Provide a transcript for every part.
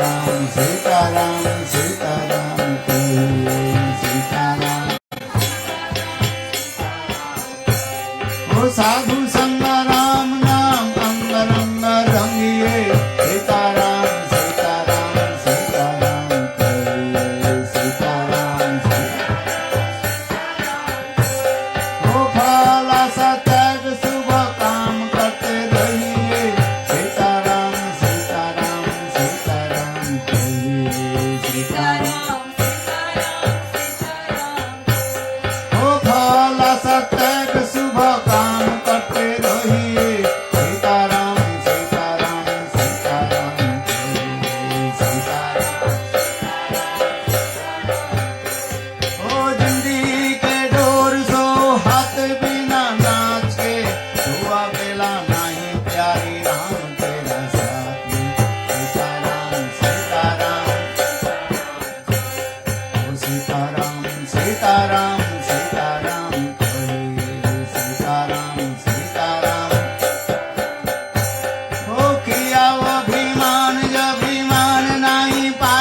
सीताराम सीताराम कहिए सीताराम। ओ साधु संग राम नाम अंग रंग रंगिए सीताराम सीताराम सीताराम कहिए सीताराम। ओ फल सत्याग शुभ काम करते रहिए सीताराम सीताराम सीताराम कहिए सीताराम। ओ फल सत्याग शुभ काम करते रहिए सीताराम सीताराम सीताराम कहिए सीताराम। ओ जिंदगी के डोर सो हाथ बिना नाच के हुआ बेला नहीं प्यारी राम तेरा साथ में सीताराम सीताराम। ओ सीताराम सीताराम सीताराम कहिए सीताराम सीताराम। ओ किया अभिमान नहीं पाए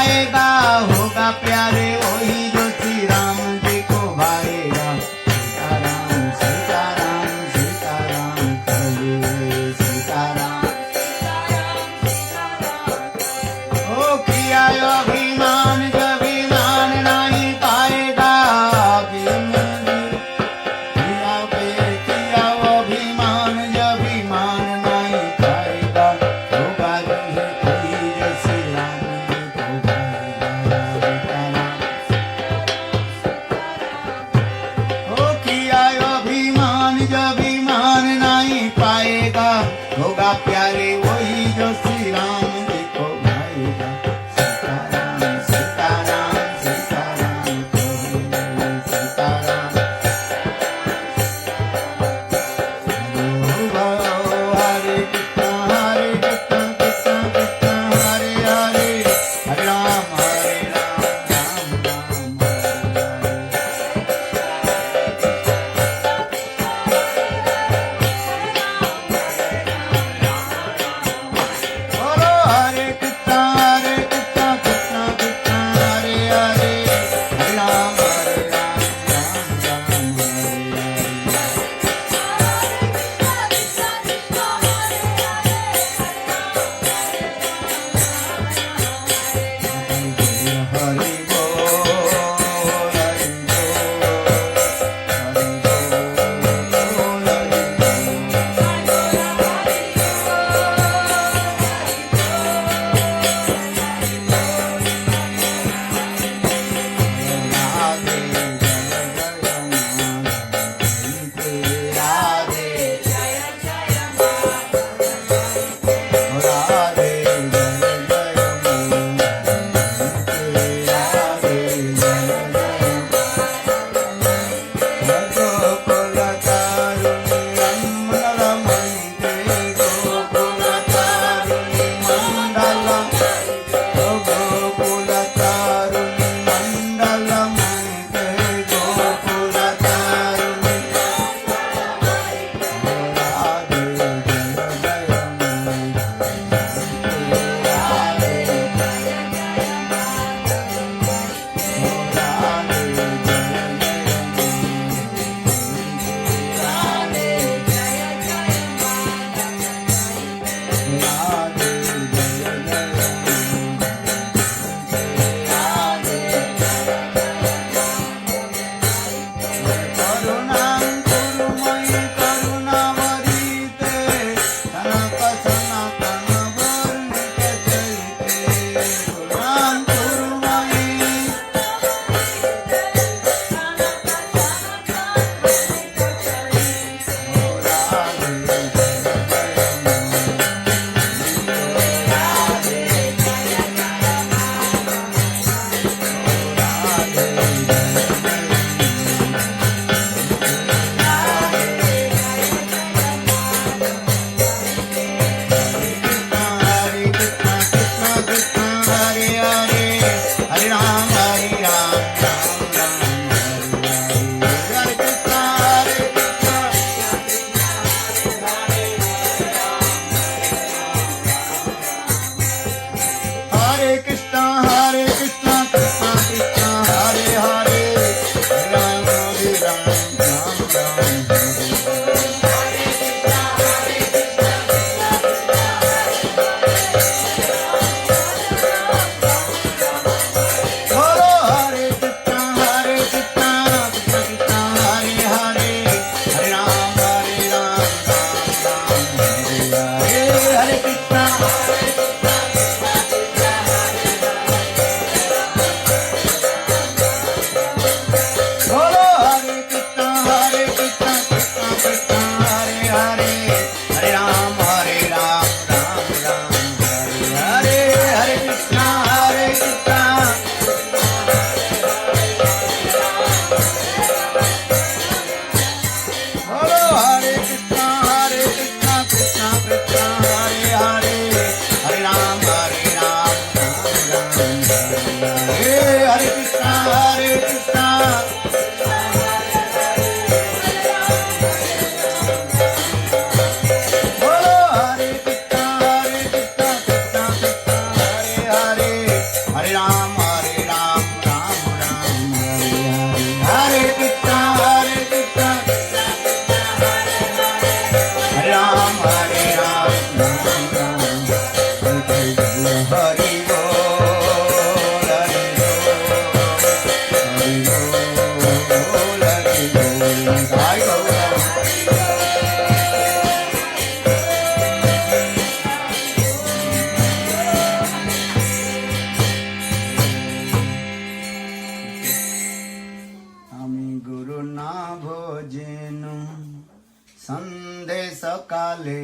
संदेश काले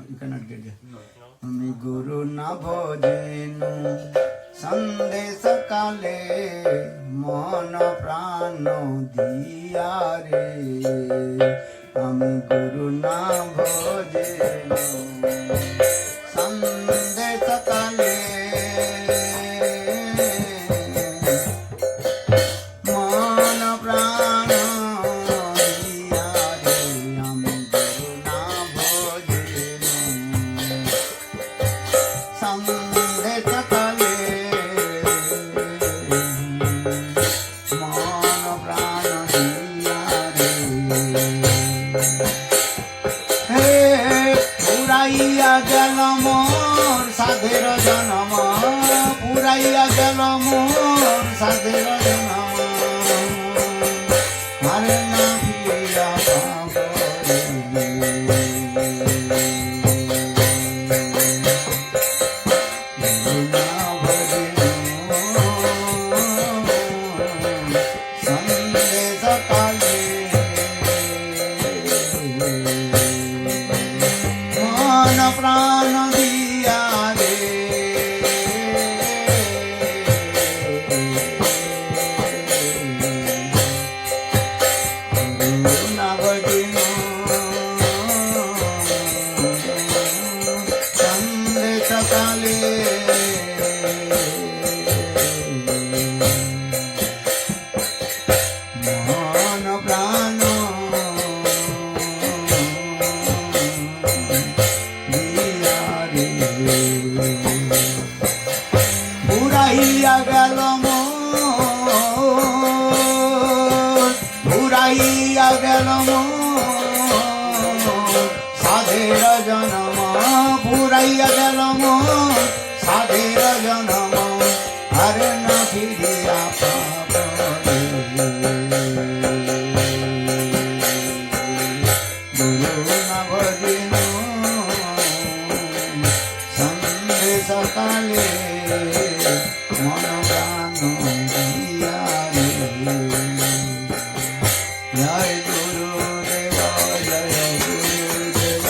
you cannot get it. আমি গুরু না ভজেনু সন্দেশ কালে মন প্রাণ দিয়া রে আমি গুরু না ভজেনু সন্দেশ কালে মন প্রাণ দিয়া রে আমি গুরু না ভজেনু সন্দেশ কালে মন প্রাণ দিয়া রে হে পুরাইয়া গেল মোর সাধের জনম পুরাইয়া গেল মোর সাধের জনম আরে না ফিরিয়া পাব রে সন্দেশ কালে মন প্রাণ দিয়া রে না ভজিনু সন্দেশ কালে মন প্রাণ দিয়া রে পুরাইয়া গেল মোর পুরাইয়া গেল মোর সাধের জনম পুরাইয়া গেল মোর সাধের জনম আরে না ফিরিয়া পাব গুরু না ভজিনু সন্দেশ কালে মন প্রাণ দিয়া রে জয় গুরুদেব জয় গুরুদেব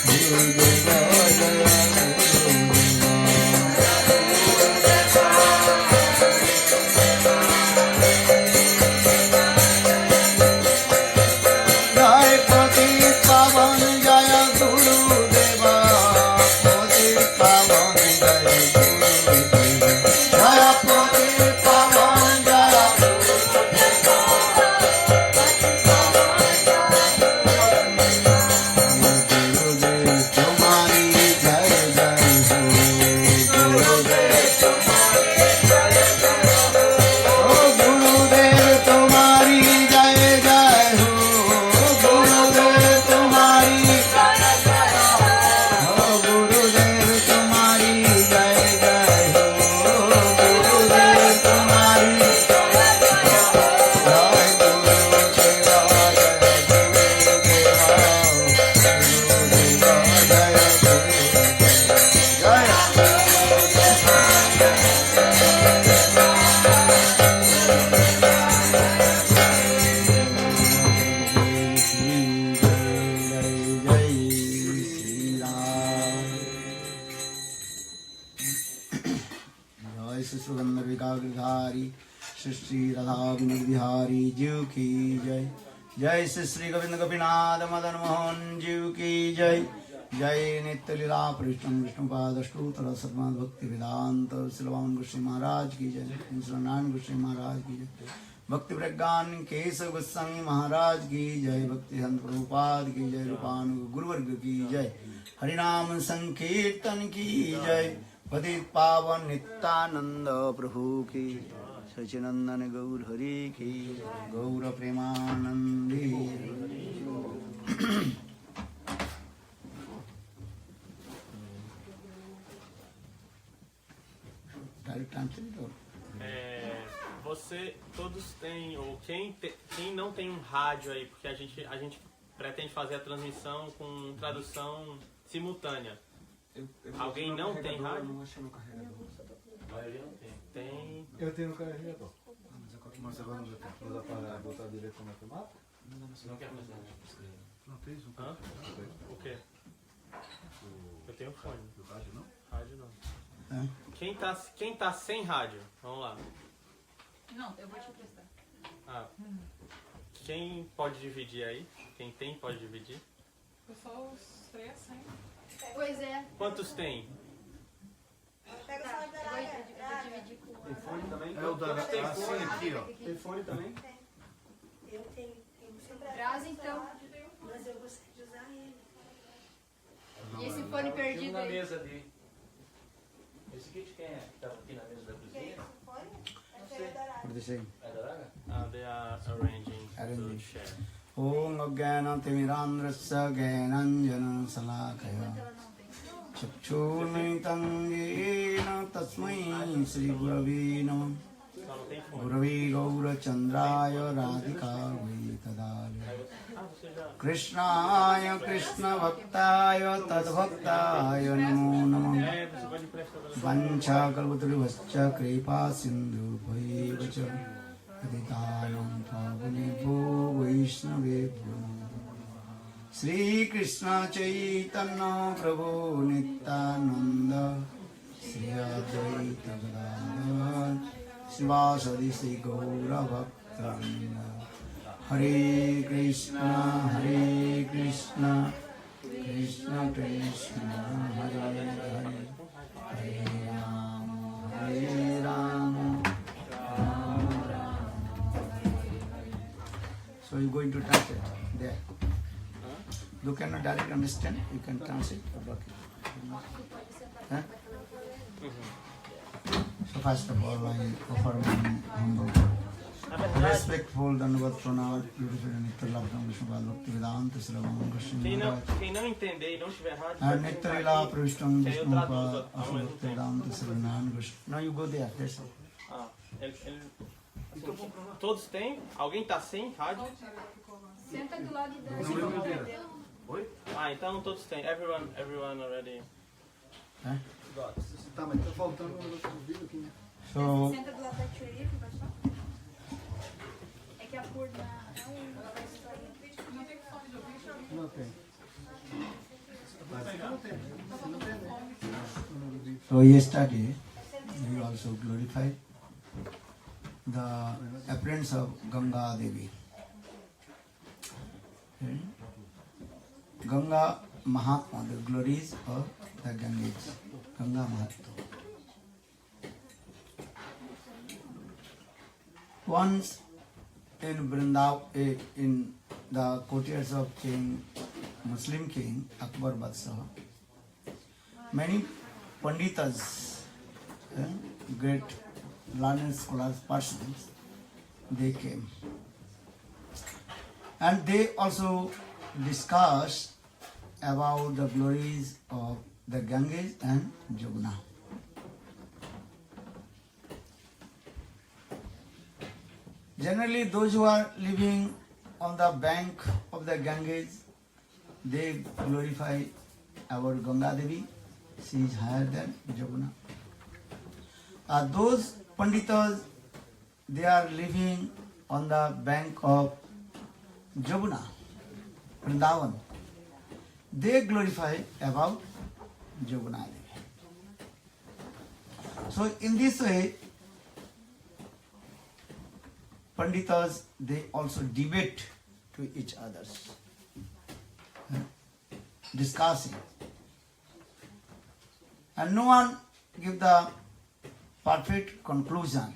গুরুদেব জয় জয় পতিত পাবন জয় গুরুদেব পতিত পাবন জয় গুরুদেব জয় পতিত পাবন জয় গুরুদেব তোমারি জয় জয় হো গুরুদেব ও গুরুদেব তোমারি জয় জয় হো গুরুদেব তোমারি ও গুরুদেব তোমারি জয় জয় হো গুরুদেব তোমারি জয় গুরুদেব জয় जय श्री सुगंध विकाग्रधारी श्री श्री राधा विनोद बिहारी जीव की जय जय श्री श्री गोविंद गोपीनाथ मदन मोहन जीव की जय जय नित्य लीला पृष्ठम विष्णुपाद अष्टोत्तर सतमान भक्ति वेदांत शिलवान गोस्वामी महाराज की जय नारायण गोस्वामी महाराज की जय भक्ति प्रज्ञान केशव गोस्वामी महाराज की जय भक्ति संत प्रभुपाद की जय रूपानुग गुरुवर्ग की जय हरिनाम संकीर्तन की जय पतित पावन नित्यानंद प्रभु की सचिनंदन गौर हरि की गौर Premanandi Direct translate or? Todos têm, ou quem não tem um rádio aí, porque a gente pretende fazer a transmissão com tradução simultânea. Alguém não tem rádio? Eu não achei no carregador. A maioria não tem. Tem. Eu tenho no carregador. Mas agora não dá pra botar direto na tomada? Não quer fazer? Não tem isso? Hã? O quê? Eu tenho fone. Do rádio não? Rádio não. Hã? Quem tá sem rádio? Vamos lá. Não, eu vou te prestar. Ah, quem pode dividir aí? Quem tem pode dividir? Eu só os 3, hein? Pois é. Quantos tem? Tá, eu vou dividir com Tem fone também? É o da assim aqui, ó. Tem fone também? Eu tenho sempre Traz então. mas eu gostaria de usar ele. E esse fone perdido na aí? mesa ali. Esse kit quem é? Que tava aqui na mesa da Que é cozinha? esse fone? Esse é dourado. What is saying? É da Draga? They are arranging Arranging. to share. Om Ajnana Timirandrasya Gyananjana Salakaya Ela não tem. Chakshurmitam Yena Tasmai Sri Gurave Namah Só não tem fone. Gurave Gaura Chandraya Radhika Vaitadaya Ah, você já... Krishnaya Krishna Bhaktaya Tadbhaktaya Namo Namah É, você pode emprestar pra ela. Vancha Kalpataruvascha Kripa Sindhu Bhaivacha Patitanam Pavanebho Vaishnavebho Sri Krishna Chaitanya Prabhu Nityananda Sri Advaita Gadadhar Srivasadi Sri Gaura Bhaktivinoda Hare Krishna Krishna Krishna Hare Hare Hare Rama So you're going to translate there. You cannot directly understand, you can translate or block it. Huh? So first of all, I offer my humble, Na verdade, respectful Dandavat Pranam, beautiful Nitya Labdam Vishnupada Bhakti Vedanta Srivam Krishna Maharaj. quem não entender e não tiver rádio, And vai Nitya perguntar Lila aqui, Prishtam que aí eu Vishnupada traduzo ao mesmo Bhakti tempo. Vedanta Srivam Krishna. Now you go there, that's all. Ah, assim, todos têm? Alguém tá sem rádio? Senta do lado da. Não é primeira. Ah, então todos têm. Everyone already. Huh? Tá, mas tá faltando um negócio do vídeo aqui, né? So, Senta do lado da tia Ivy, pode falar? É que a cor da. Ela vai sair. Não tem fone de ouvido? Não tem. Não tem. Não tem, né? so yesterday we also glorified the appearance of Ganga Devi. Okay? Ganga Mahatma, the glories of the Ganges. Ganga Mahatma. Once in Vrindavan, in the courtiers of King, Muslim King Akbar Badshah, many Panditas, great learned scholars, persons, they came. And they also discussed about the glories of the Ganges and Jamuna. Generally, those who are living on the bank of the Ganges, they glorify our Ganga Devi. She is higher than Jamuna. Those Panditas, they are living on the bank of Jamuna, Vrindavan. They glorify about Jamuna Devi. So in this way, Panditas, they also debate to each others, discussing. And no one give the perfect conclusion.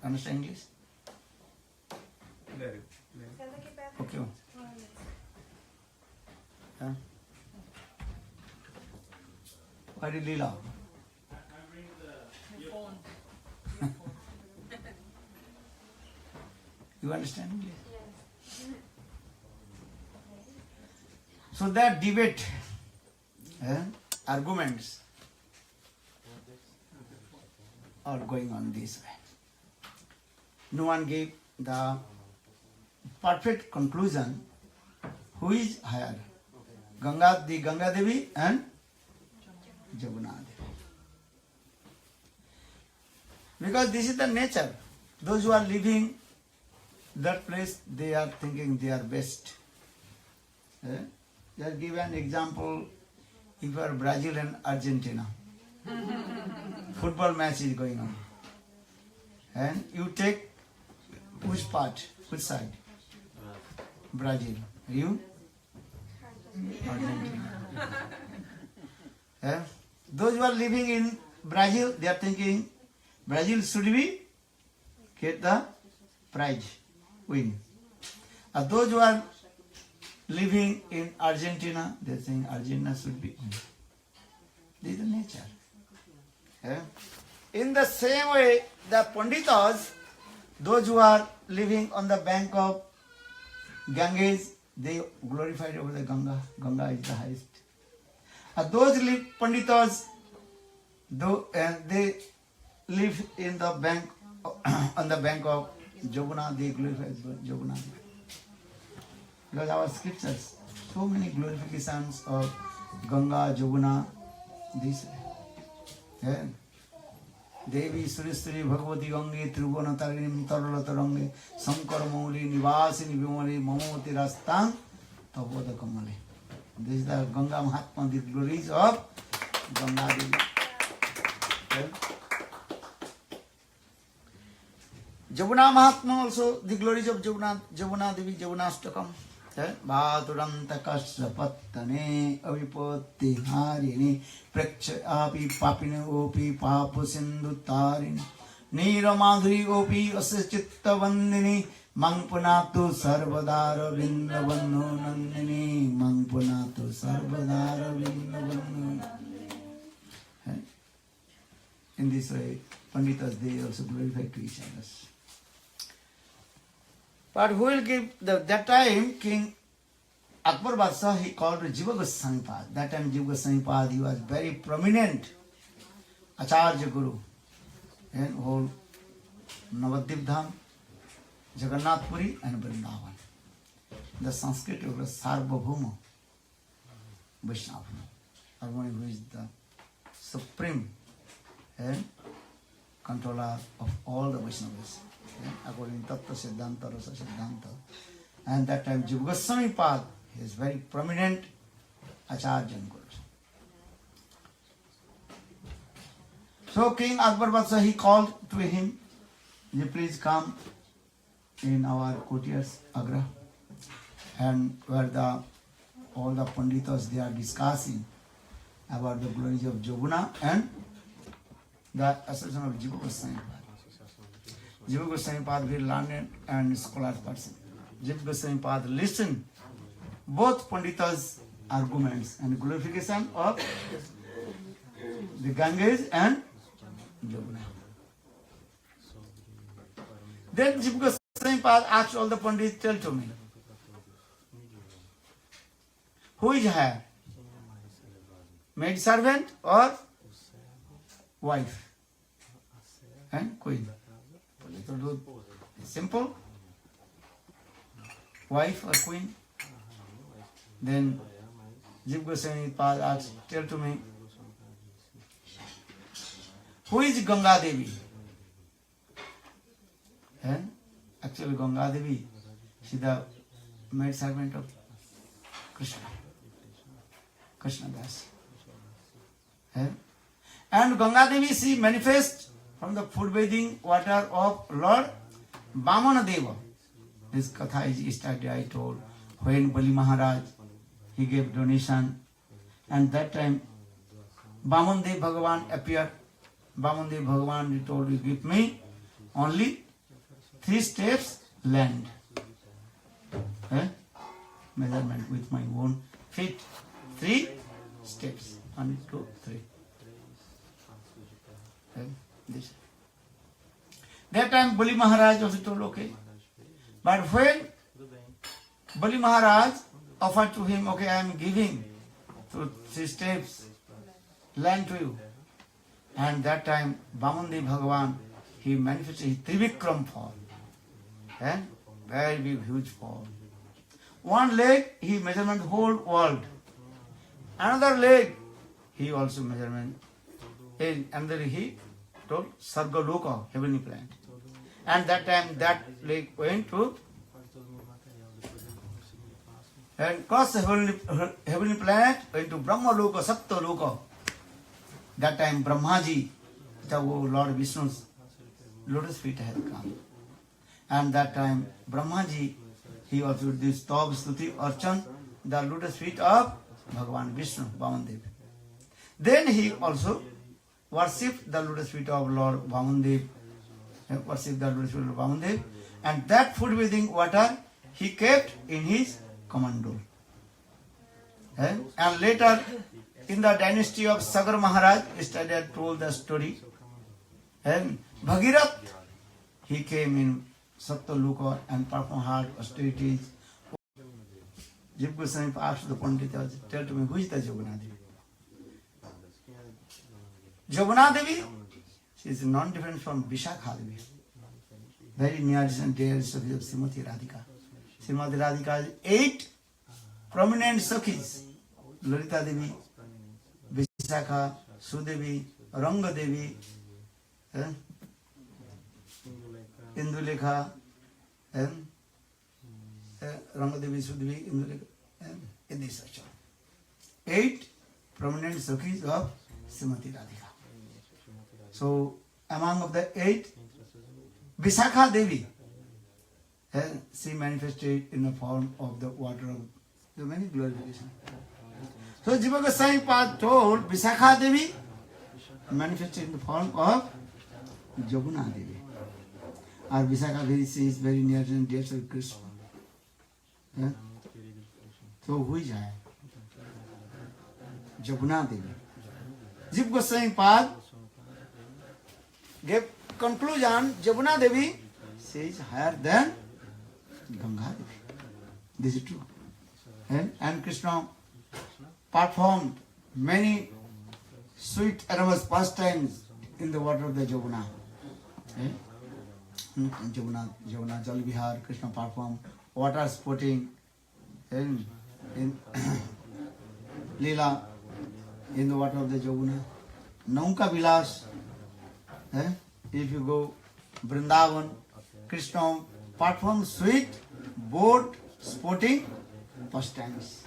Understand English? Senta aqui perto. Okay. Huh? Why did Leela? Fone. You understand English? So that debate, arguments are going on this way. No one gave the perfect conclusion who is higher, Ganga Devi and Jamuna Devi. Because this is the nature. Those who are living that place they are thinking they are best. Just give an example. If you are Brazil and Argentina, football match is going on, and you take which part, which side? Brazil. You? Argentina. Those who are living in Brazil, they are thinking Brazil should be get the prize, win. Those who are living in Argentina, they are saying Argentina should be win. This is the nature. In the same way, the Panditas, those who are living on the bank of Ganges, they glorified over the Ganga. Ganga is the highest. Those Panditas, they live in the bank on the bank of Joguna, they glorify Joguna. Because our scriptures, so many glorifications of Ganga, Joguna, this way. Devi Suristri Bhagavati Gange Tribhuna Tarinim Taralata Range Sankara Mauli Nivasini Vimali Mamoti Rastang Taboda Kamali. This is the Ganga Mahatma, the glories of Ganga Devi. Jabuna Mahatma also, the glories of Jabuna Devi, Jabunastakam. Bhaturanta Kasyapattane Avipatti Harini Preksha Api Papine Opi Papu Sindhu Tarini Nira Madhuri Opi Asachitta Vandini Mangpunatu Sarvadara Vindavanu Nandini Mangpunatu Sarvadara Vindavanu. In this way, Panditas, they also glorify to each other. But who will give that time King Akbar Badshah, he called Jiva Goswami Pad. That time Jiva Goswami Pad, he was very prominent Acharya Guru in whole Navadvip Dham, Jagannath Puri and Vrindavan. The Sanskrit was Sarvabhauma Vaishnava, who is the supreme controller of all the Vaishnavas. According to Tattva Siddhanta, Rasa Siddhanta. And that time Jiva Goswami Pad is very prominent Acharya Guru. So King Akbar Badshah, he called to him, you please come in our courtiers, Agra, and where all the Panditas, they are discussing about the glories of Joguna and the assertion of Jiva Goswami Pad. Jiva Goswami Pad, very learned and scholar person. Jiva Goswami Pad listened both Panditas' arguments and glorification of the Ganges and Joguna. Then Jiva Goswami Pad asked all the Pandits, tell to me, who is higher, maid servant or wife and queen? Simple. Wife or queen? Then Jiva Goswami Pad asked, tell to me, who is Ganga Devi? And actually Ganga Devi, she is the maid servant of Krishna. Krishna Das. And Ganga Devi, she manifests from the food bathing water of Lord Vamana Deva. This katha is started, I told, when Bali Maharaj, he gave donation, and that time Vaman Dev Bhagavan appeared. Vaman Dev Bhagavan, he told, you give me only 3 steps land. Measurement with my own feet. 3 steps. 1, 2, 3. This. That time Bali Maharaj also told okay. But when Bali Maharaj offered to him, okay, I am giving 3 steps land to you. And that time Vamandev Bhagavan, he manifested his Trivikram form. Very big, huge form. One leg, he measurement whole world. Another leg, he also measurement. Another he told Sargaloka, heavenly planet. And that time that leg went to and cross the heavenly planet into Brahma Loka, Sapta Loka. That time Brahmaji, the Lord Vishnu's lotus feet had come. And that time Brahmaji, he also did this Tav Stuti Archan, the lotus feet of Bhagavan Vishnu, Vamandev. Then he also worshipped the lotus feet of Lord Vamandev, worshipped the lotus feet of Vamandev, and that food-bathing water he kept in his kamandal. And later, in the dynasty of Sagar Maharaj, yesterday I told the story, and Bhagirath, he came in Satyaluka and performed hard austerities. Jiv Goswami asked the Pandit, tell to me, who is the Joguna Devi? Joguna Devi, she is non-different from Vishakha Devi. Very near and dear Sakhi of Srimati Radhika. Srimati Radhika has 8 prominent Sakhis. Lalita Devi, Vishakha, Sudevi, Ranga Devi, Indulekha, Ranga Devi, Sudevi, Indulekha, and this such. 8 prominent Sakhis of Srimati Radhika. So, among of the 8, Vishakha Devi, she manifested in the form of the water of the many glorifications. So Jiva Goswami Pad told Vishakha Devi manifested in the form of Joguna Devi. Or Vishakha Devi, she is very near and dear to Krishna. So who is I? Joguna Devi. Jiva Goswami Pad gave conclusion, Joguna Devi, she is higher than Ganga Devi. This is true. And Krishna performed many sweet aromas pastimes in the water of the Joguna. Joguna Jal Vihar, Krishna performed water sporting in Leela in the water of the Joguna. Naunka Vilas, if you go Vrindavan, Krishna performed sweet boat sporting pastimes.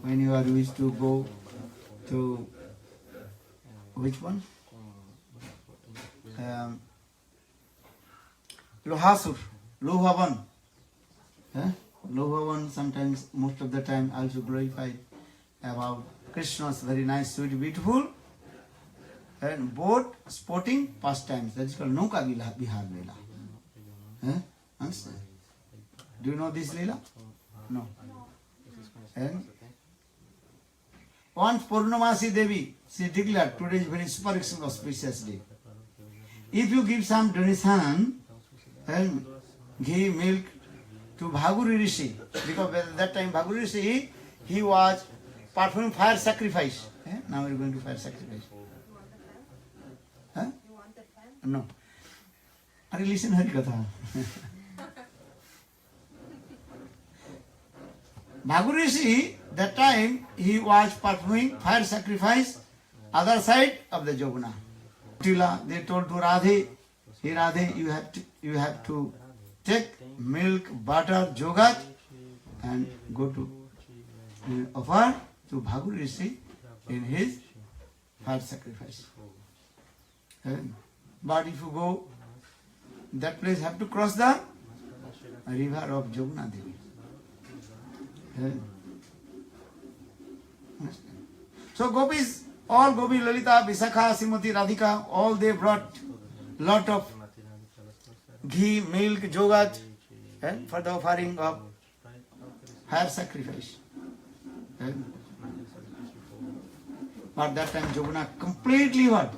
When you are used to go to which one? Lohasur, Lohavan. Lohavan sometimes, most of the time, also glorified about Krishna's very nice, sweet, beautiful and boat sporting pastimes. That is called Nauka Vihar Leela. Understand? Do you know this Leela? No. And once Purnamasi Devi, she declared, today is very super auspicious day. If you give some donation and ghee, milk to Bhaguri Rishi, because at that time Bhaguri Rishi, he was performing fire sacrifice. Now we are going to fire sacrifice. No. Are you listening Hari Katha? Bhaguri Rishi, that time he was performing fire sacrifice other side of the Joguna. Tila, they told to Radhe, hey Radhe, you have to take milk, butter, jogat and go to offer to Bhaguri Rishi in his fire sacrifice. But if you go, that place have to cross the river of Joguna Devi. So gopis, all Gopi, Lalita, Vishakha, Srimati, Radhika, all they brought lot of ghee, milk, jogat for the offering of fire sacrifice. But that time Joguna completely what?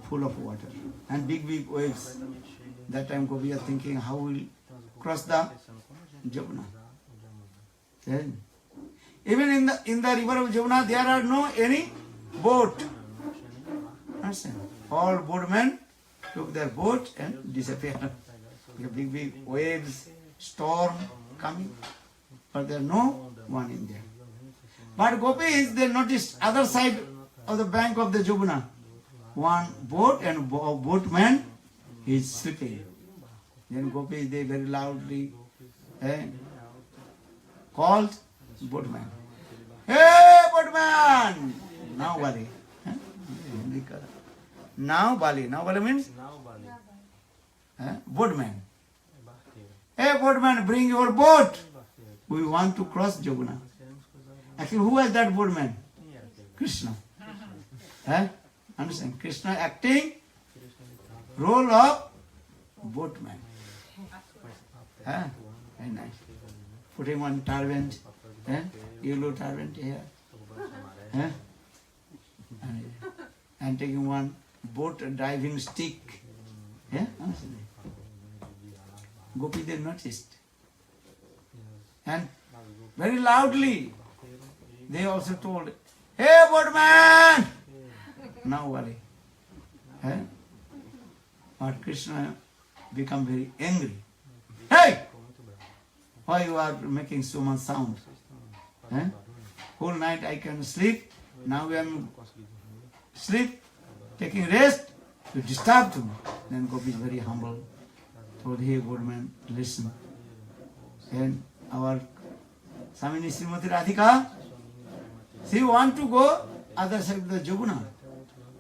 Full of water and big waves. That time Gopi are thinking how will cross the Joguna. Even in the river of Joguna there are no any boat. Understand? All boatmen took their boat and disappeared. Big waves, storm coming, but there is no one in there. But Gopis, they noticed other side of the bank of the Joguna, one boat and boatman is sleeping. Then Gopis, they very loudly called boatman. Hey, boatman! Now Bali. Huh? Now Bali. Now Bali means boatman. Hey, boatman, bring your boat. We want to cross Jamuna. Actually, who was that boatman? Krishna. Understand? Krishna acting role of boatman. Very nice. Putting one turban, yellow turban here. And taking one boat driving stick. Gopi, they noticed. And very loudly, they also told, hey, boatman! Now worry. But Krishna become very angry. Hey! Why you are making so much sound? Whole night I can sleep. Now I am sleep, taking rest. You disturb me. Then Gopi is very humble. Told, hey, boatman, listen. And our Samini Srimati Radhika, she want to go other side of the Jamuna.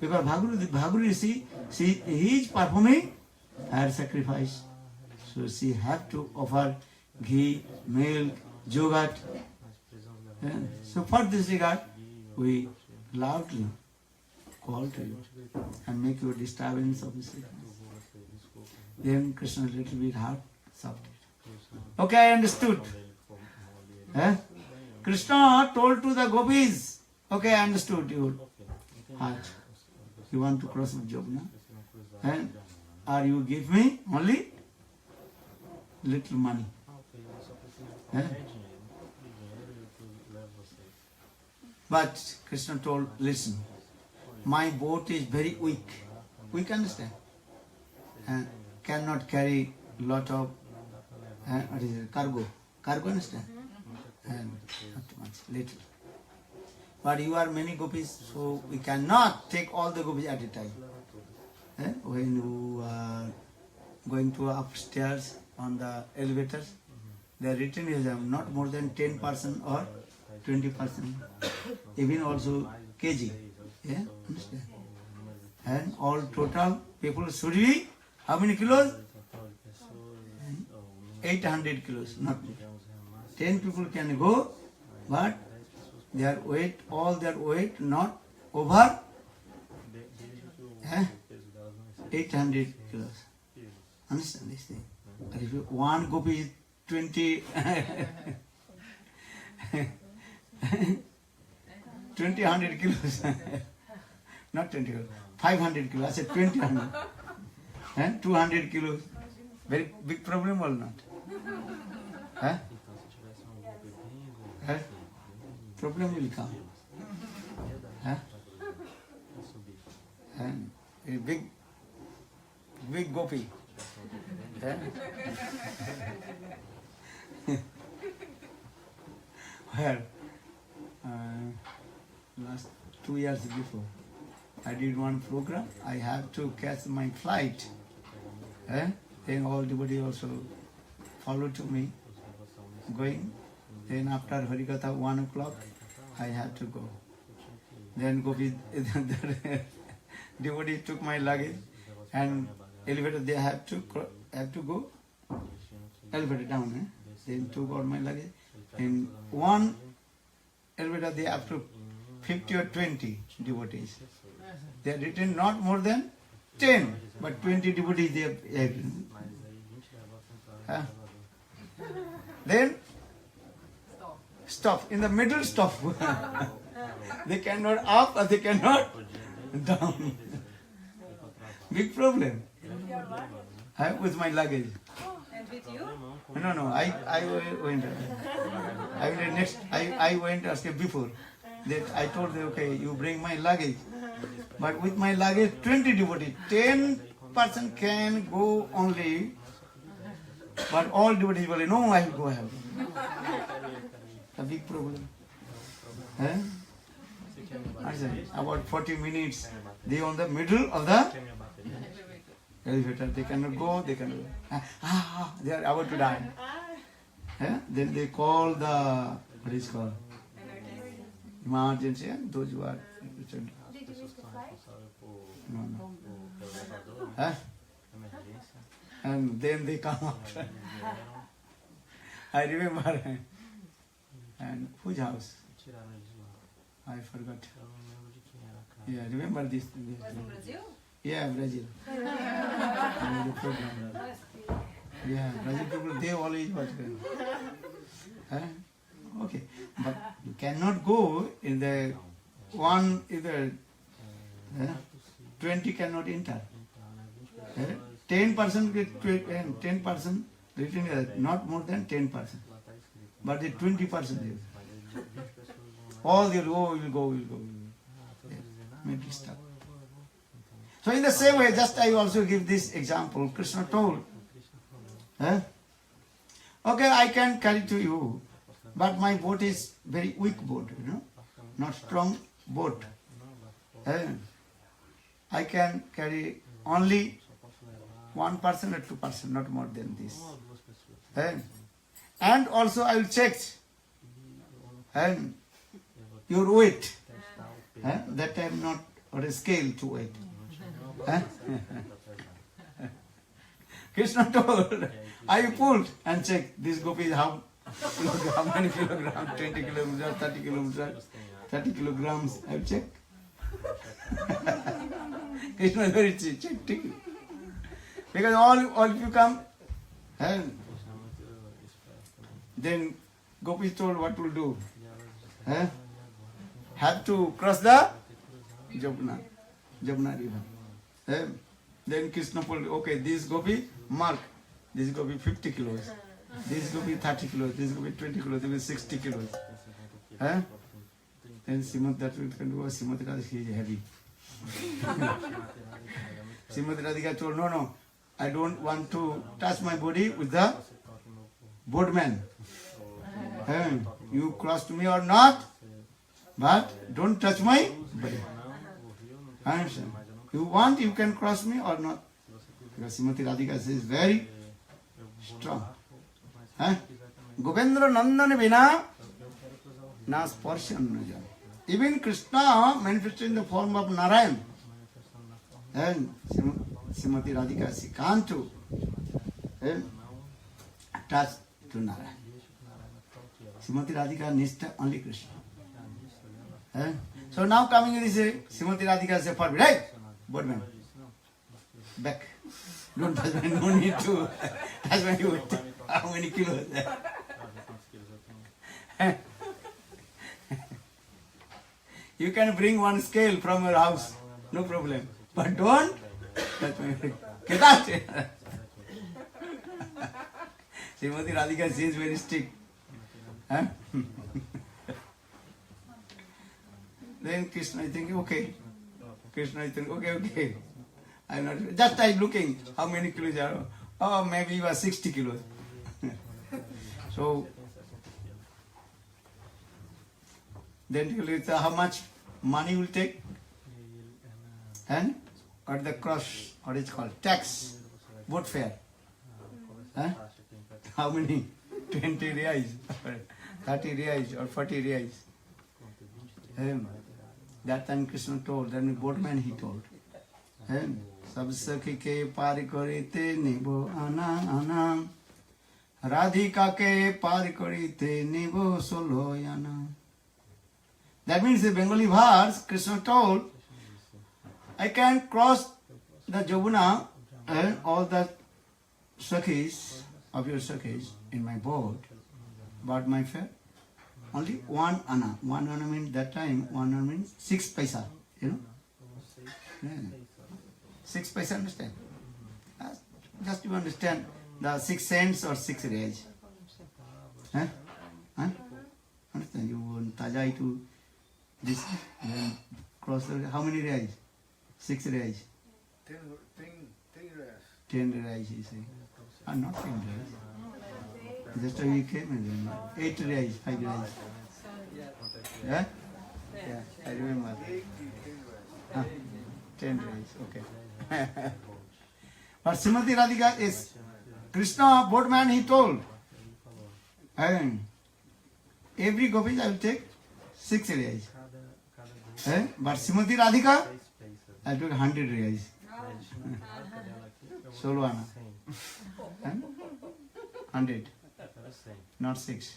Because Bhaguru Rishi, he is performing her sacrifice. So she have to offer ghee, milk, yogurt. So for this regard, we loudly call to you and make you a disturbance of the sickness. Then Krishna little bit heart softened. Okay, I understood. Krishna told to the gopis, okay, I understood your heart. You want to cross Jamuna? Or you give me only little money. But Krishna told, listen, my boat is very weak. Weak, understand? Cannot carry lot of what is it, cargo. Cargo, understand? And not too much, little. But you are many gopis, so we cannot take all the gopis at a time. When you are going to upstairs on the elevators, the written is not more than 10% or 20%. Even also kg. Understand? And all total people should be how many kilos? 800 kilos, not more. 10 people can go, but their weight, all their weight not over 800 kilos. Understand this thing? But if one gopi is 200 kilos, not 20 kilos, 500 kilos, I said 200. 200 kilos, very big problem or not? Problem will come. A big gopi. Where last 2 years before, I did one program. I have to catch my flight. Then all devotees also follow to me, going. Then after Harikatha 1 o'clock, I have to go. Then Gopi, devotee took my luggage, and elevator they have to go elevator down. Then took all my luggage. In one elevator they have to 50 or 20 devotees. They are written not more than 10, but 20 devotees they have. Then stop. In the middle stop. They cannot up or they cannot down. Big problem. With my luggage. And with you? No. I went. I went before. That I told them, okay, you bring my luggage. But with my luggage, 20 devotees. 10% can go only. But all devotees will say, no, I will go ahead. A big problem. About 40 minutes, they on the middle of the elevator. They cannot go, they cannot go. They are about to die. Then they call the, what is called? Emergency, those who are. Did you miss the flight? No. Huh? And then they come out. I remember. And whose house? I forgot. Yeah, remember this? Mas no Brasil? Yeah, Brazil. The program. Yeah, Brazil people, they always watch. Huh? Okay, but you cannot go in the one either. 20 cannot enter. 10% get 10% written as not more than 10%. But the 20% all the will go. Yeah, make it stop. So in the same way, just I also give this example. Krishna told, okay, I can carry to you, but my boat is very weak boat, not strong boat. I can carry only 1% or 2%, not more than this. And also I will check and your weight. That time not on a scale to weight. Krishna told, I pulled and checked this gopi is how many kilograms, 20 kilograms, 30 kilograms, 30 kilograms. I will check. Krishna is very check. Because all if you come, and then Gopi told what to do. Have to cross the Jamuna river. Then Krishna told, okay, this Gopi, mark, this Gopi 50 kilos, this Gopi 30 kilos, this Gopi 20 kilos, this Gopi 60 kilos. Then Srimati that will do, Srimati Radhika is heavy. Srimati Radhika told, no, I don't want to touch my body with the boatman. You cross to me or not, but don't touch my body. Understand? You want, you can cross me or not. Because Srimati Radhika is very strong. Govendra Nandana Vina na sparshan na jana. Even Krishna manifested in the form of Narayan. And Srimati Radhika, she can't to touch to Narayan. Srimati Radhika needs only Krishna. So now coming in this, Srimati Radhika says, for right, boatman, back. Don't touch my, no need to touch my weight. How many kilos? You can bring one scale from your house, no problem. But don't touch my weight. Get out! Srimati Radhika, she is very strict. Then Krishna is thinking, okay. I'm not, just I'm looking how many kilos are. Oh, maybe you are 60 kilos. So, then you will say how much money will take? And or the cross, what is called? Tax, boat fare. How many? 20 reais, 30 reais or 40 reais. That time Krishna told, then the boatman he told. Sab sakhi ke par karite nibo ana Radhika ke par karite nibo solo yana. That means the Bengali verse, Krishna told, I can cross the Jamuna and all the sakhis of your sakhis in my boat, but my fare only 1 anna. 1 anna means that time 1 anna means 6 paisa. Yeah. 6 paisa, understand? Just you understand the 6 cents or 6 reais. Understand? You want Tajai to this then cross the how many reais? 6 reais. 10 reais. 10 reais he say. Not 10 reais. Just how you came and 8 reais, 5 reais. Yeah? Yeah, I remember. 10 reais, okay. But Srimati Radhika is Krishna boatman he told. And every gopi I will take 6 reais. But Srimati Radhika, I took 100 reais. Solo Anna. 100, not 6.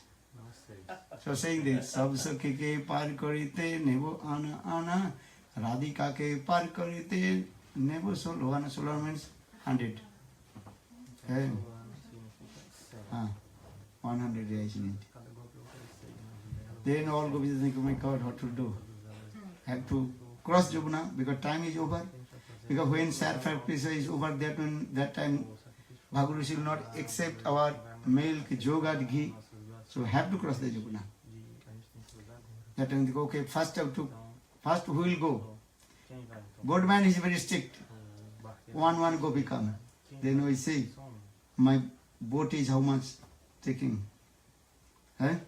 So saying this, Sab Sakhi ke par karite nevo ana ana, Radhika ke par karite nevo solo ana. Solo means 100. 100 reais in it. Then all gopis think, oh my God, what to do? Have to cross Jumuna because time is over. Because when sacrifice is over, that time Bhagavad will not accept our milk, yoga, ghee. So have to cross the Jumuna. That time they go, okay, first who will go? Boatman is very strict. One gopi come. Then we say, my boat is how much taking? Then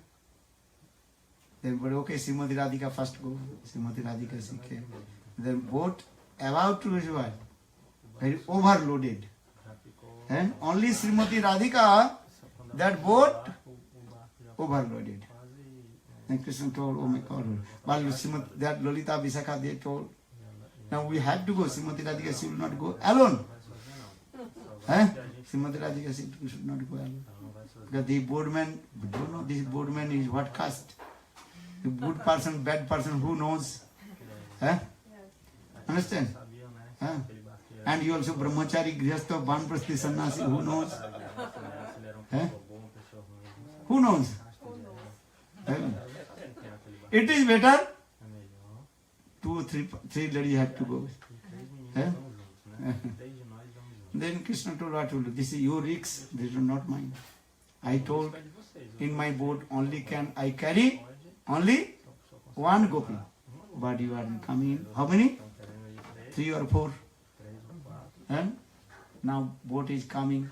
but okay, Srimati Radhika first go. Srimati Radhika Sikhe. The boat about to is what? Very overloaded. And only Srimati Radhika, that boat overloaded. And Krishna told, oh my God, while that Lolita Visakha, they told, now we have to go. Srimati Radhika, she will not go alone. Srimati Radhika, she should not go alone. Because the boardman, we don't know this boardman is what caste. The good person, bad person, who knows? Understand? And you also brahmachari, grihastha, banprasthi, sannyasi, who knows? Who knows? It is better 2 or 3 ladies have to go. Then Krishna told, what to do? This is your risk, this is not mine. I told, in my boat only can I carry only 1 gopi. But you are coming in, how many? 3 or 4. And now boat is coming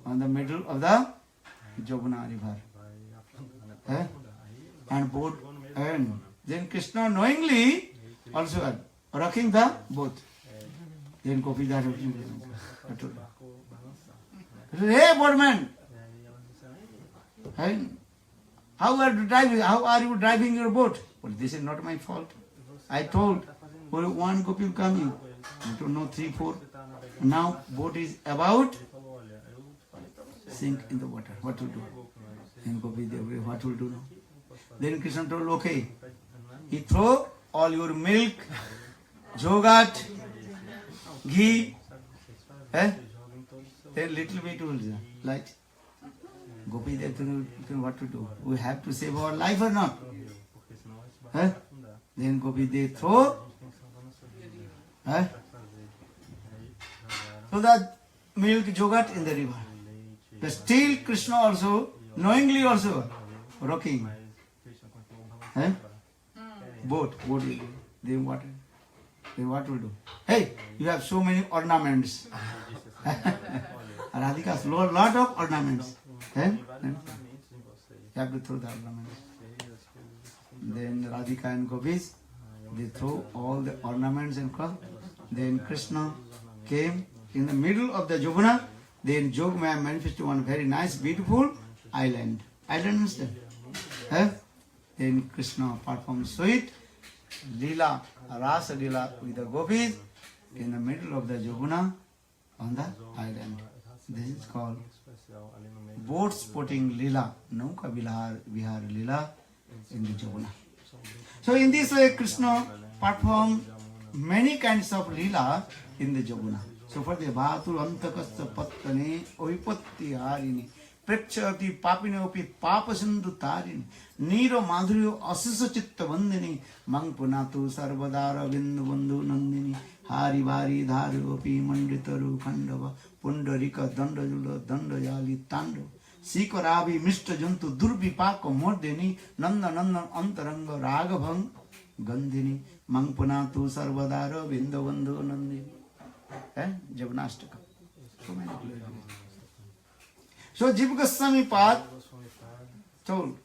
on the middle of the Jumuna river. And boat, and then Krishna knowingly also rocking the boat. Then Gopi Dada, hey boatman, how are you driving your boat? Well, this is not my fault. I told, only 1 gopi coming. I don't know 3, 4. Now boat is about sink in the water. What to do? Then Gopi Devi, what will do now? Then Krishna told, okay, he throw all your milk, yogurt, ghee, then little bit will light. Gopi Devi, what to do? We have to save our life or not? Then Gopi Devi throw so that milk, yogurt in the river. But still Krishna also, knowingly also, rocking. Boat, then what will do? Hey, you have so many ornaments. Radhika has lot of ornaments. You have to throw the ornaments. Then Radhika and Gopis, they throw all the ornaments and cloth. Then Krishna came in the middle of the Jumuna. Then Jogmaya manifested one very nice, beautiful island. Island, understand? Then Krishna performed sweet Leela, Rasa Leela with the gopis in the middle of the Jumuna on the island. This is called boat sporting Leela, Nauka Vihar Leela in the Jumuna. So in this way Krishna performed many kinds of Leela in the Jumuna. So for the Bhatur Antakasya Pattane Ovipatti Harini Prekshati Papinopi Papa Sindhu Tarini Niro Madhuryo Asisa Chitta Vandini Mangpunatu Sarvadara Vindu Vandu Nandini Hari Vari Dharyopi Manditaru Khandava Pundarika Dandajula Dandajali Tando Sikaravi Mr. Jantu Durbi Pako Mordini Nanda Nanda Antaranga Ragabhang Gandhini Mangpunatu Sarvadara Vindu Vandu Nandini. Javanastaka. So many places. So Jiva Goswami Pad told,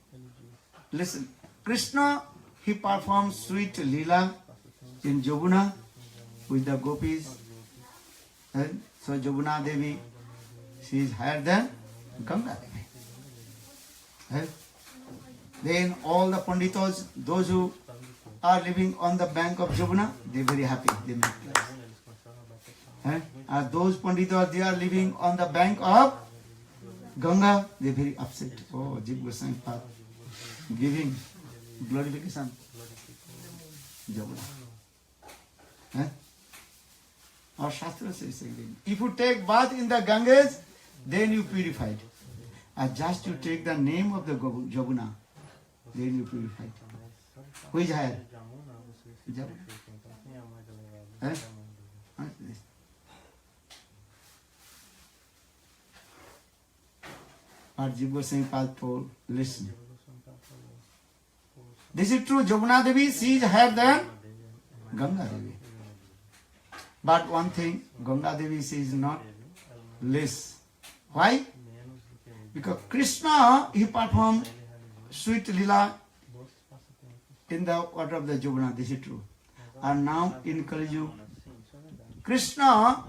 listen, Krishna, he performed sweet Leela in Jumuna with the gopis. So Jumuna Devi, she is higher than Ganga Eh? Then all the Panditas, those who are living on the bank of Jamuna, they are very happy. They make plans. And those Panditas, they are living on the bank of Ganga, they are very upset. Oh, Jiva Goswami Pad giving glorification. Jamuna. Our Shastra says again, if you take bath in the Ganges, then you purified. And just you take the name of the Jamuna, then you purified. Who is higher? Jamuna. Eh? Our Jiva Goswami Pad told, listen. This is true, Jamuna Devi, she is higher than Ganga Devi. But one thing, Ganga Devi, she is not less. Why? Because Krishna, he performed sweet lila in the water of the Jamuna, this is true. And now in Kali Yuga, Krishna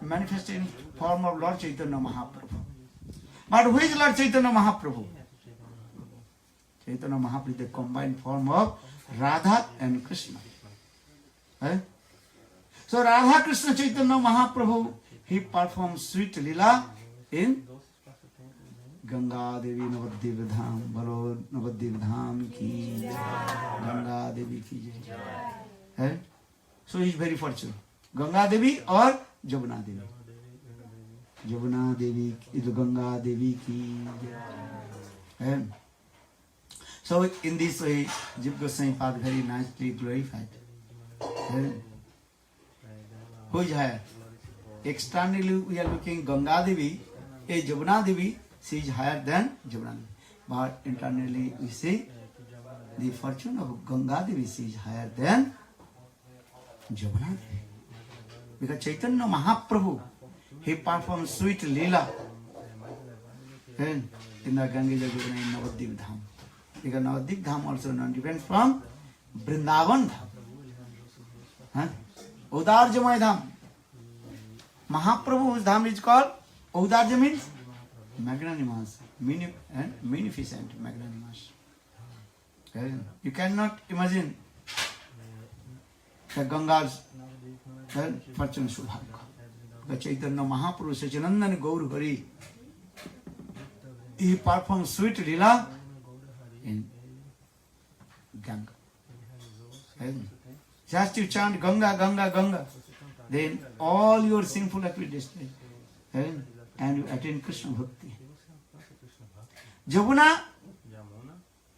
manifested in form of Lord Chaitanya Mahaprabhu. But who is Lord Chaitanya Mahaprabhu? Chaitanya Mahaprabhu is the combined form of Radha and Krishna. Eh? So Radha Krishna Chaitanya Mahaprabhu, he performed sweet lila in Ganga Devi Navadvipa Dham. Balo Navadvipa Dham ki jai. Ganga Devi ki jai. Eh? So he is very fortunate. Ganga Devi or Jamuna Devi? Jamuna Devi, Ganga Devi ki jai. Eh? So in this way, Jiva Goswami Pad very nicely glorified. Eh? Who is higher? Externally we are looking Ganga Devi, a Jamuna Devi, she is higher than Jamuna Devi. But internally we see the fortune of Ganga Devi, she is higher than Jamuna Devi. Because Chaitanya Mahaprabhu, he performed sweet lila in the Ganga Jamuna in Navadvipa Dham. Because Navadvipa Dham also not different from Vrindavan Dham. Huh? Udarjamay Dham. Mahaprabhu's Dham is called Udarja, means magnanimous, munificent, magnanimous. You cannot imagine the Ganga's fortune Subhaka. The Chaitanya Mahaprabhu, Sachinandan Gaur Hari, he performed sweet lila in Ganga. Just you chant Ganga, Ganga, Ganga, then all your sinful activities and you attain Krishna Bhakti. Jamuna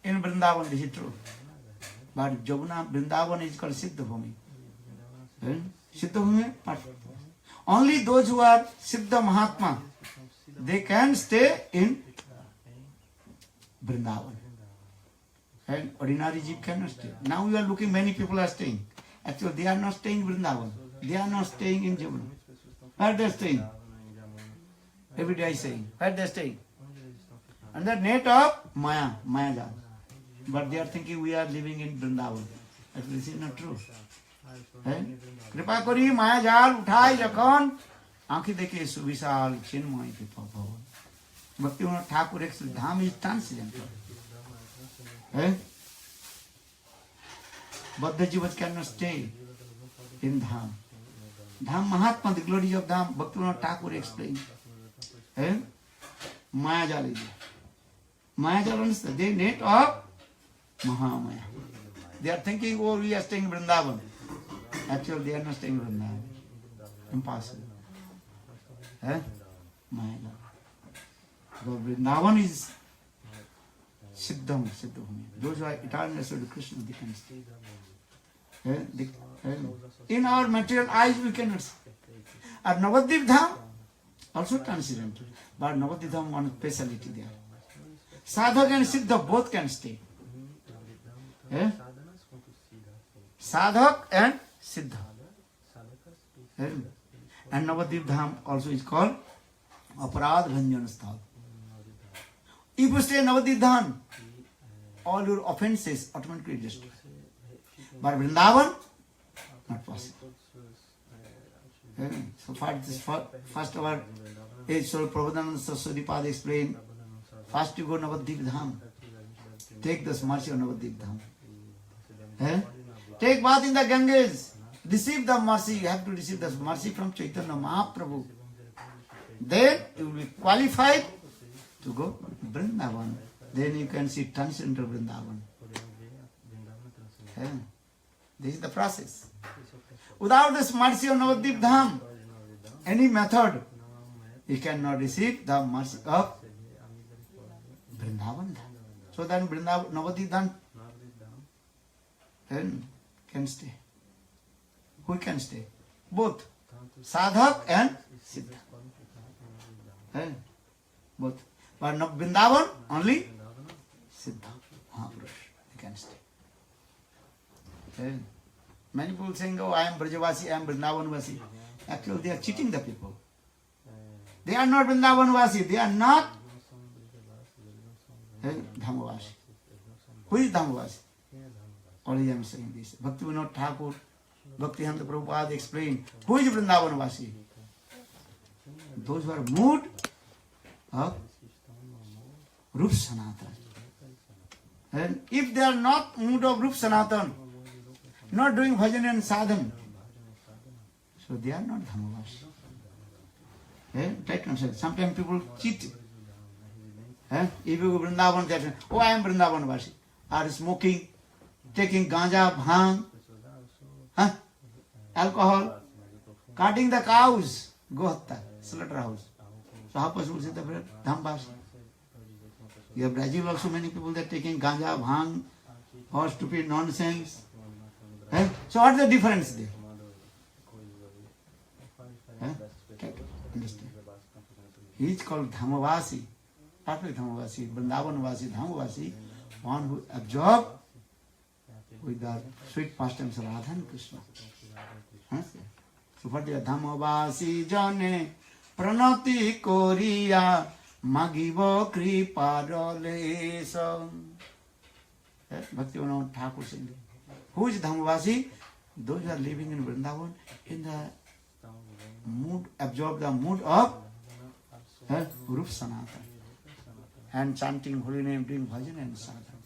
in Vrindavan, this is true. But Jamuna, Vrindavan is called Siddha Bhumi. Siddha Bhumi, only those who are Siddha Mahatma, they can stay in Vrindavan. And ordinary jeep cannot stay. Now we are looking, many people are staying. Actually, they are not staying in Vrindavan. They are not staying in Jamuna. Where they are staying? Every day I saying. Where they are staying? Under net of Maya, Mayajal. But they are thinking we are living in Vrindavan. Actually, this is not true. कृपा करी माया जाल उठाई जखन आंखी देखे सुविशाल चिन्मय के भवन भक्ति ठाकुर एक धाम is transcendent Buddha Jiva cannot stay in Dham. Dham Mahatma, the glory of Dham, Bhaktivinoda Thakur explained. Mayajal is there. Mayajal understand, they net of Mahamaya. They are thinking, oh, we are staying in Vrindavan. Actually, they are not staying in Vrindavan. Impossible. Mayajal. So Vrindavan is Siddham, Siddham. Those who are eternal to Krishna, they can stay. In our material eyes, we cannot see. And Navadvipa Dham, also transcendental. But Navadvipa Dham, one speciality there. Sadhak and Siddha both can stay. Sadhak and Siddha. And Navadvipa Dham also is called Aparad Bhanjan Sthal. If you stay in Navadvipa Dham, all your offenses automatically destroyed. But Vrindavan, not possible. So for this first our age, so Prabhupada Saraswati Pada explained, first you go Navadvipa Dham, take this mercy on Navadvip Dham. Eh? Take bath in the Ganges. Receive the mercy. You have to receive the mercy from Chaitanya Mahaprabhu. Then you will be qualified to go Vrindavan. Then you can see transcendental Vrindavan. Eh? This is the process. Without this mercy on Navadvip Dham, any method, you cannot receive the mercy of Vrindavan. So then Vrindavan, Navadvip Dham then can stay. Who can stay? Both. Sadhak and Siddha. Both. But not Vrindavan, only Siddha. Mahapurush. They can stay. Many people saying, oh, I am Brajavasi, I am Vrindavanvasi. Actually, they are cheating the people. They are not Vrindavanvasi. They are not Dhamavasi. Who is Dhamavasi? Only I am saying this. Bhaktivinoda Thakur, Bhaktivedanta Prabhupada explained, who is Vrindavanvasi? Those who are moved of Rup Sanatan. And if they are not moved of Rup Sanatan, not doing bhajan and sadhan, so they are not Dhamavasi. Try to understand. Sometimes people cheat. If you go Vrindavan, they say, oh, I am Vrindavanvasi. Are smoking, taking ganja, bhang, alcohol, cutting the cows, gohatta, slaughterhouse. So how possible is that Dhamvasi? You have Brazil also, many people that are taking ganja, bhang, or stupid nonsense. So what is the difference there? Understand? He is called Dhamavasi, perfect Dhamavasi, Vrindavanvasi, Dhamavasi, one who absorbed with the sweet pastimes of Radha and Krishna. So what is Dhamavasi jane pranati koriya magivo kriparolesam. Bhaktivinoda Thakur saying, who is Dhamavasi? Those who are living in Vrindavan in the mood, absorb the mood of Rup Sanatan and chanting holy name, doing bhajan and sadhana.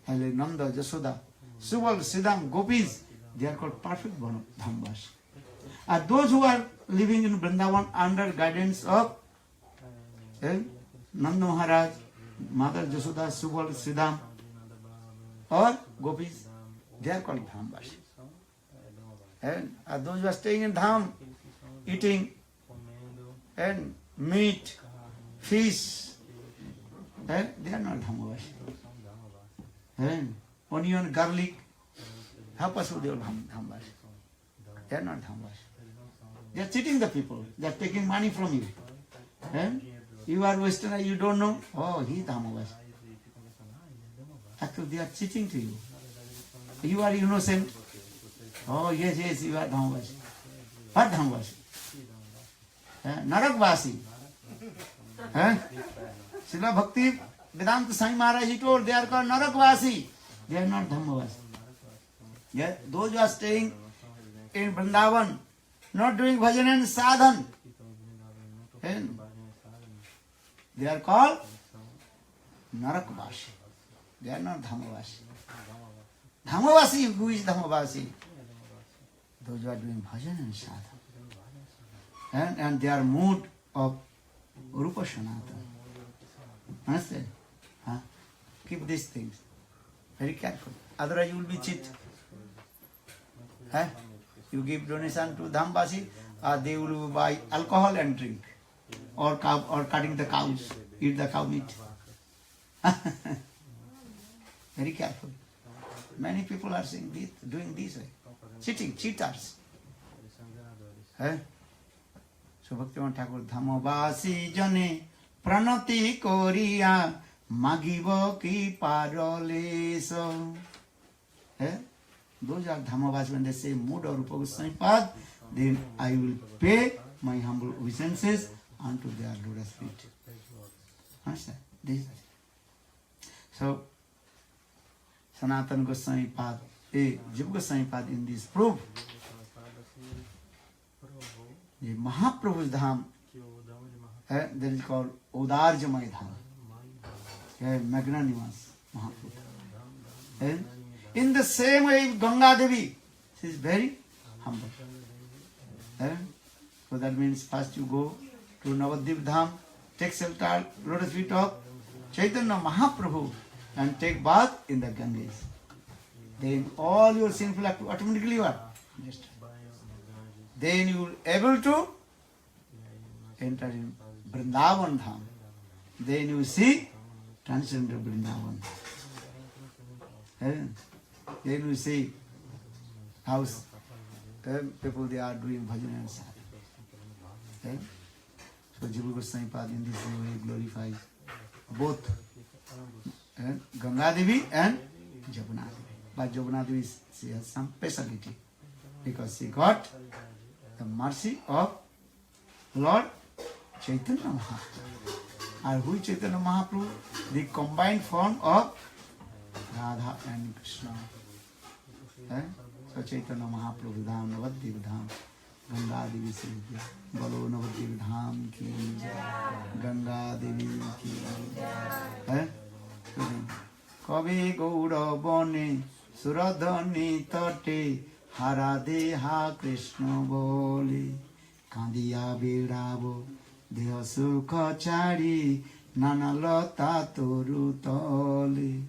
Nanda, Jasoda, Subal, Siddham, Gopis, they are called perfect Dhamavasi. And those who are living in Vrindavan under guidance of Nanda Maharaj, Mother Jasoda, Subal, Siddham, or Gopis, they are called Dhamavasi. And those who are staying in Dham, eating and meat, fish, they are not Dhamavasi. Onion, garlic, how possible they are Dhamavasi? They are not Dhamavasi. They are cheating the people. They are taking money from you. You are Westerner, you don't know. Oh, he is Dhamavasi. Actually, they are cheating to you. You are innocent. Oh, yes, you are Dhamavasi. What Dhamavasi? Narakvasi. Srila Bhakti Vedanta Swami Maharaj, he told they are called Narakvasi. They are not Dhamavasi. Yeah, those who are staying in Vrindavan, not doing bhajan and sadhan, they are called Narakvasi. They are not Dhamavasi. Dhamavasi, who is Dhamavasi? Those who are doing bhajan and sadhana. And they are mood of Rupa Sanatana. Understand? Keep these things very careful. Otherwise you will be cheat. You give donation to Dhamavasi, they will buy alcohol and drink. Or cutting the cows, eat the cow meat. Very careful. Many people are saying this, doing this way. Cheating, cheaters. So Bhaktivinoda Thakur, Dhamavasi jane pranati koriya magivo ki paroleso. Those are Dhamavasi. When they say mood or Rupa Goswami Pad, then I will pay my humble obeisances unto their lotus feet. Understand? This. So, Sanatana Goswami Pad, Jiva Goswami Pad in this proof, the Mahaprabhu's Dham, that is called Udarja Maidhan, magnanimous Mahaprabhu. In the same way, Ganga Devi, she is very humble. So that means first you go to Navadvip Dham, take shelter, lotus feet of Chaitanya Mahaprabhu and take bath in the Ganges. Then all your sinful act automatically what? Just. Then you will able to enter in Vrindavan Dham. Then you see transcendental Vrindavan. Then you see how people they are doing bhajan and sadhana. So Jiva Goswami Pad in this way glorifies both Ganga Devi and Jamuna Devi. But Jamuna Devi, she has some speciality because she got the mercy of Lord Chaitanya Mahaprabhu. And who is Chaitanya Mahaprabhu? The combined form of Radha and Krishna. So Chaitanya Mahaprabhu Dham, Navadvip Dham, Ganga Devi Sevya, Balo Navadvip Dham ki jai, Ganga Devi ki jai. Kavi Gaura Bone, Suradhani Tate, Hara Deha Krishna Boli, Kandiya Virabo, Deha Sukha Chari, Nana Lata Toru Toli.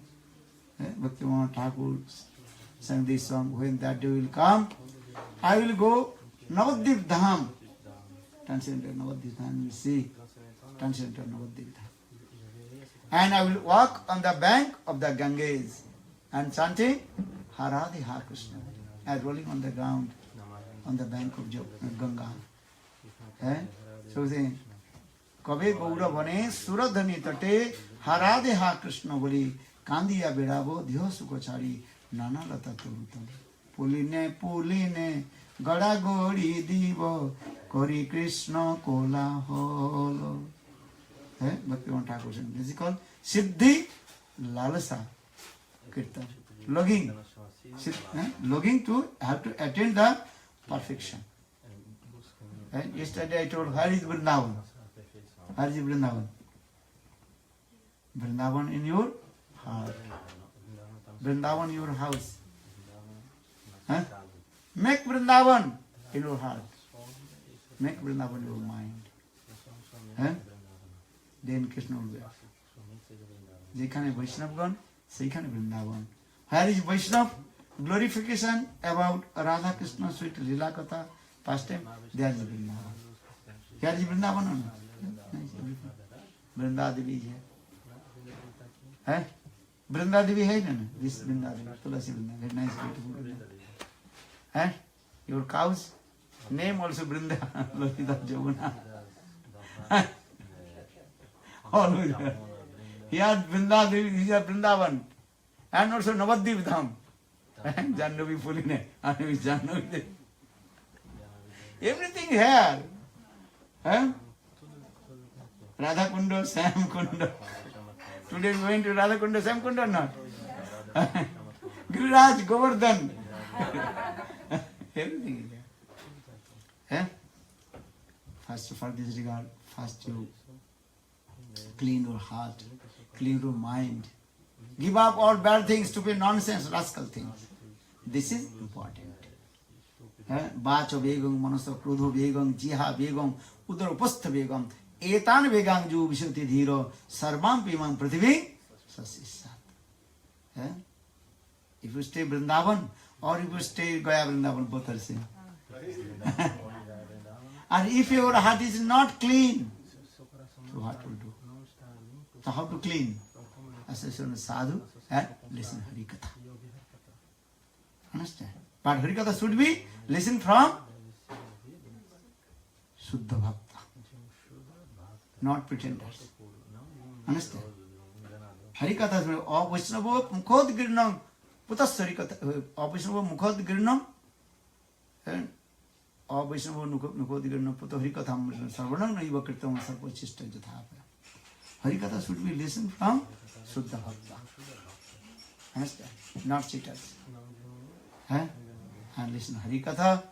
Bhaktivinoda Thakur sang this song. When that day will come, I will go Navadvip Dham. Transcendental Navadvip Dham, you see. Transcendental Navadvip Dham. And I will walk on the bank of the Ganges and chanting Haradi Ha Krishna. And rolling on the ground on the bank of Ganga. So saying, Kabe Gaura Bane Suradhani Tate Harade Ha Krishna Boli Kandiya Birabo Diho Sukochari Nana Lata Turutam Puline Puline Gada Gori Divo Kori Krishna Kola Holo. Bhaktivinoda Thakur saying, this is called Siddhi Lalasa Kirtan. Longing to have to attain the perfection. Yesterday I told, where is Vrindavan? Where is Vrindavan? Vrindavan in your heart. Vrindavan in your house. Make Vrindavan in your heart. Make Vrindavan in your mind. Then Krishna will be. যেখানে বৈষ্ণবগণ সেইখানে Vrindavan. Where is Vaishnav glorification about Radha Krishna sweet Lila Katha pastime? There is Vrindavan. Here is Vrindavan or not? Vrinda Devi is here. Vrinda Devi है ना? This Vrinda Devi, Tulasi Vrinda, very nice, beautiful. Your cows name also Vrinda, Lalita Jamuna. Always. Here Vrinda Devi, this is Vrindavan. And also Navadvip Dham. Jannavi Puline, and Jannavi. Everything here. Radha Kunda, Sam Kunda. Today we went to Radha Kunda, Sam Kunda or not? Giriraj, Govardhan. Everything is there. First, for this regard, first you clean your heart, clean your mind. Give up all bad things, stupid nonsense, rascal things. This is important. Bacho Begam, Manasa Krudho Begam, Jiha Begam, Udar Upastha Begam, Etan Begam Ju Vishati Dhiro, Sarvam Pimam Prathivi, Sasisat. If you stay Vrindavan or if you stay Gaya Vrindavan, both are same. And if your heart is not clean, so what will do? So how to clean? Association sadhu and listen Harikatha. Understand? But Harikatha should be listened from Suddha Bhakta, not pretenders. Understand? Harikatha is Vaishnava Mukhod Girnam Putas Harikatha Vaishnava Mukhod Girnam and Vaishnava Mukhod Girnam Puta Harikatha Sarvanam Naiva Kirtam Sarvachista Jathapa. Harikatha should be listened from Suddha Bhakta. Understand? Not cheaters. And listen Harikatha,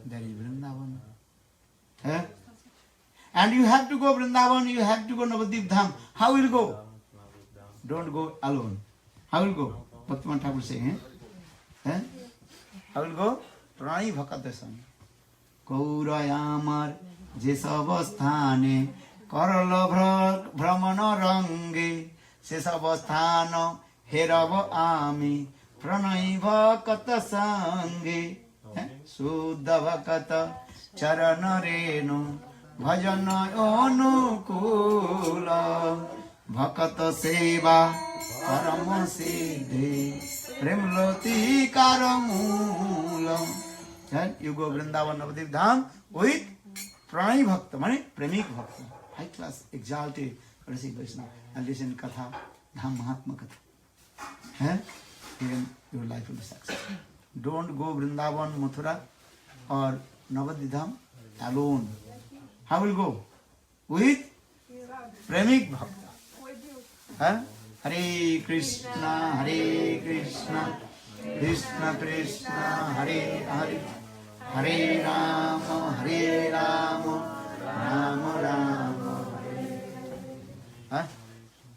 there is Vrindavan. And you have to go Vrindavan, you have to go Navadvip Dham. How will you go? Don't go alone. How will you go? Bhaktivinoda Thakur saying, eh? How will you go? Pranay Bhakatasan. Kaurayamar Jesavasthane Karala Brahmana Range Sesavasthana Herava Ami Pranay Bhakatasange Suddha Bhakata Charana Renu Bhajana Anukula Bhakata Seva Parama Siddhi Premloti Karamula. Then you go Vrindavan Navadvip Dham with Pranay Bhakta, meaning Premik Bhakta, high class, exalted, Rasik Vaishnava, and listen Katha, Dham Mahatma Katha. Then your life will be successful. Don't go Vrindavan, Mathura or Navadvip Dham alone. How will you go? With Premik Bhakta. Hare Krishna, Krishna Krishna, Hare Hare, Hare Rama, Rama Rama.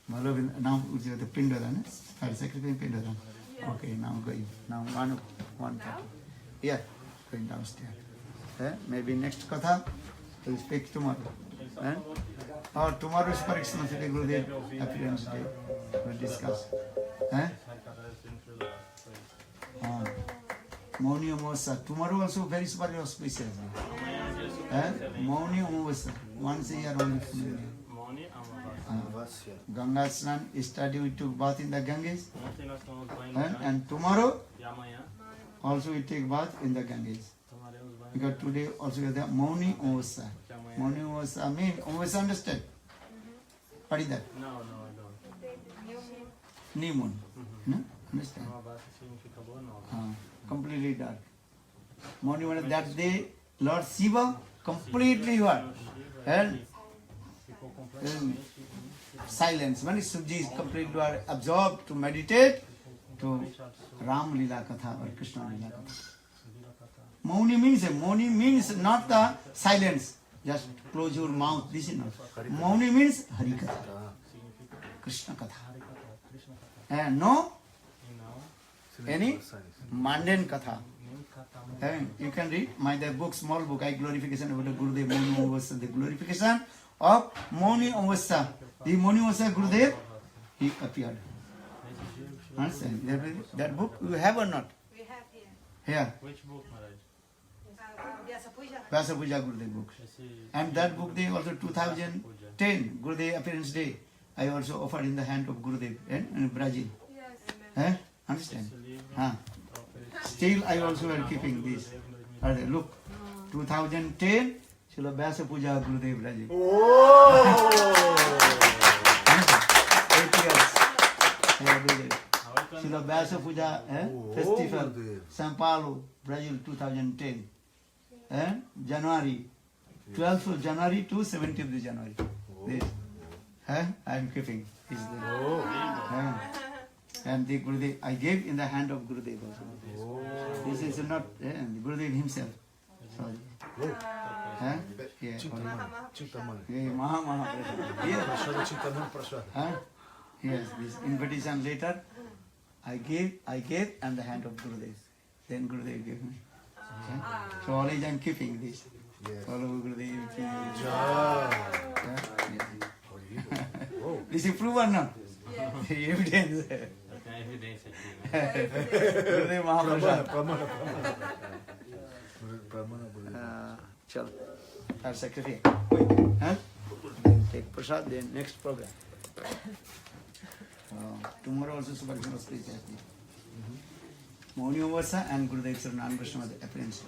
Now the Pindaran, Fire Secretary Pindaran. Okay, now going. Now one cut. Yeah, going downstairs. Maybe next Katha we'll speak tomorrow. Or tomorrow's Parikshana Sri Gurudev appearance day. We'll discuss. Mauni Amavasya. Tomorrow also very super auspicious. Mauni Amavasya. Once a year only. Ganga Snan, yesterday we took bath in the Ganges. And tomorrow also we take bath in the Ganges. Because today also we have the Mauni Amavasya. Mauni Amavasya means, Amavasya understand? What is that? No, I don't. New moon. No? Understand? Completely dark. Mauni Amavasya, that day Lord Shiva completely what? And silence. When Shivji is completely absorbed to meditate to Ram Lila Katha or Krishna Lila Katha. Mauni means not the silence. Just close your mouth. This is not. Mauni means Hari Katha, Krishna Katha. And no any mundane Katha. You can read my book, small book, I glorification about the Gurudev Mauni Amavasya, the glorification of Mauni Amavasya. The Mauni Amavasya Gurudev, he appeared. Understand? That book you have or not? We have here. Here. Which book, Maharaj? Vyasa Puja. Vyasa Puja Gurudev book. And that book they also 2010 Gurudev appearance day. I also offered in the hand of Gurudev in Brazil. Yes. Understand? Still I also am keeping this. Look, 2010 Srila Vyasa Puja Gurudev Brazil. 8 years. Srila Vyasa Puja festival, São Paulo, Brazil 2010. January, 12th of January to 17th of January. This. I am keeping. Is and the Gurudev, I gave in the hand of Gurudev also. This is not Gurudev himself. Sorry. Maha. Yes, this invitation later I gave and the hand of Gurudev. Then Gurudev gave me. So always I am keeping this. Follow Gurudev. This is proof or not? Evidence. Evidência aqui. Gurudev Mahaprasad. Chalo. Our secretary. Then take prasad, then next program. Tomorrow also Subhakshana speech. Mauni Amavasya and Gurudev Sarananda Vaishnava appearance.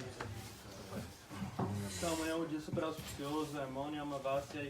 Então, amanhã é um dia super auspicioso, é Mauni Amavasya.